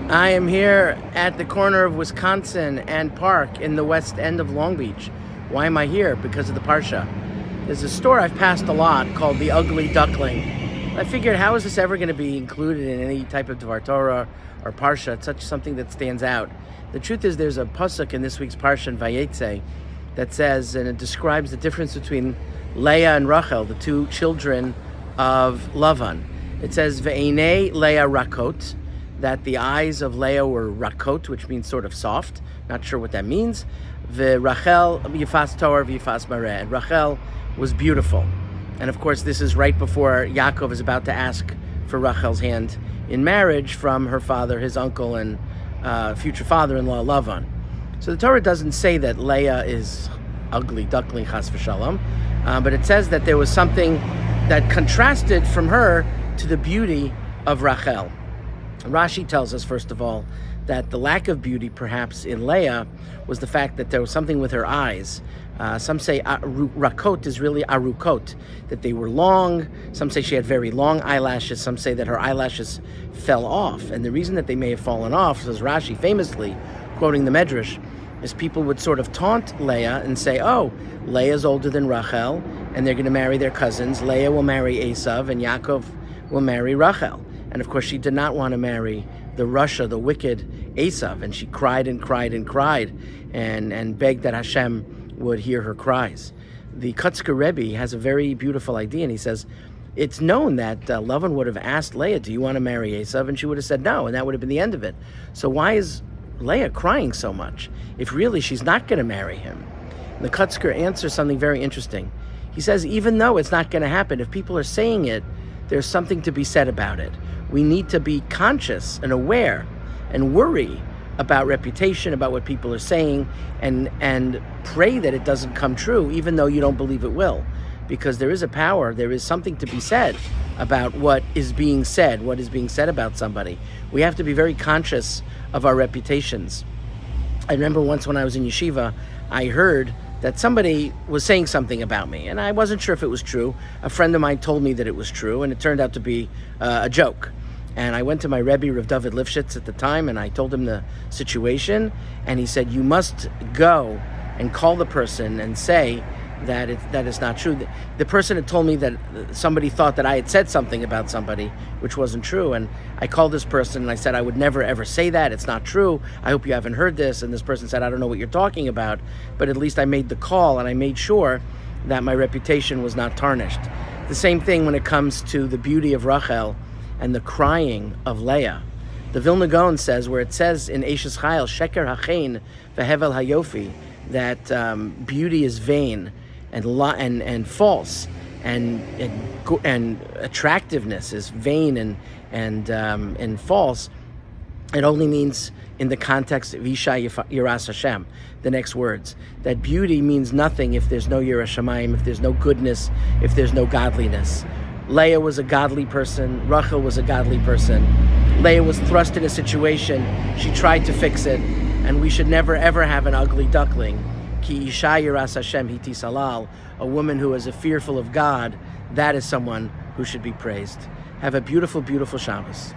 I am here at the corner of Wisconsin and Park in the west end of Long Beach. Why am I here? Because of the Parsha. There's a store I've passed a lot called The Ugly Duckling. I figured, how is this ever going to be included in any type of Dvar Torah or Parsha? It's such something that stands out. The truth is, there's a pasuk in this week's Parsha in Vayetzei that says, and it describes the difference between Leah and Rachel, the two children of Lavan. It says, Ve'enei Leah rakot, that the eyes of Leah were rakot, which means sort of soft. Not sure what that means. Rachel yifas toar v'yifas mareh. And Rachel was beautiful. And of course, this is right before Yaakov is about to ask for Rachel's hand in marriage from her father, his uncle, and future father-in-law Lavan. So the Torah doesn't say that Leah is ugly duckling, chas v'shalom, but it says that there was something that contrasted from her to the beauty of Rachel. Rashi tells us, first of all, that the lack of beauty, perhaps, in Leah was the fact that there was something with her eyes. Some say rakot is really arukot, that they were long. Some say she had very long eyelashes. Some say that her eyelashes fell off. And the reason that they may have fallen off, says Rashi famously, quoting the Medrash, is people would sort of taunt Leah and say, oh, Leah's older than Rachel, and they're going to marry their cousins. Leah will marry Esav, and Yaakov will marry Rachel. And of course, she did not want to marry the wicked Esav, and she cried and cried and cried and begged that Hashem would hear her cries. The Kotzker Rebbe has a very beautiful idea, and he says, it's known that Lavan would have asked Leah, do you want to marry Esav? And she would have said no, and that would have been the end of it. So why is Leah crying so much if really she's not going to marry him? And the Kotzker answers something very interesting. He says, even though it's not going to happen, if people are saying it, there's something to be said about it. We need to be conscious and aware and worry about reputation, about what people are saying, and pray that it doesn't come true, even though you don't believe it will. Because there is a power, there is something to be said about what is being said about somebody. We have to be very conscious of our reputations. I remember once when I was in yeshiva, I heard that somebody was saying something about me, and I wasn't sure if it was true. A friend of mine told me that it was true, and it turned out to be a joke. And I went to my Rebbe, Rav David Lifshitz, at the time, and I told him the situation, and he said, you must go and call the person and say that it's not true. The person had told me that somebody thought that I had said something about somebody, which wasn't true, and I called this person and I said, I would never ever say that, it's not true, I hope you haven't heard this. And this person said, I don't know what you're talking about, but at least I made the call and I made sure that my reputation was not tarnished. The same thing when it comes to the beauty of Rachel and the crying of Leah. The Vilna Gaon says, where it says in Eishes Chayil, Sheker hachein vehevel hayofi, that beauty is vain and false, and attractiveness is vain and false. It only means in the context of Isha Yiras Hashem, the next words, that beauty means nothing if there's no Yiras Shamayim, if there's no goodness, if there's no godliness. Leah was a godly person. Rachel was a godly person. Leah was thrust in a situation. She tried to fix it. And we should never, ever have an ugly duckling. Ki Isha Yiras Hashem Hiti Salal. A woman who is fearful of God, that is someone who should be praised. Have a beautiful, beautiful Shabbos.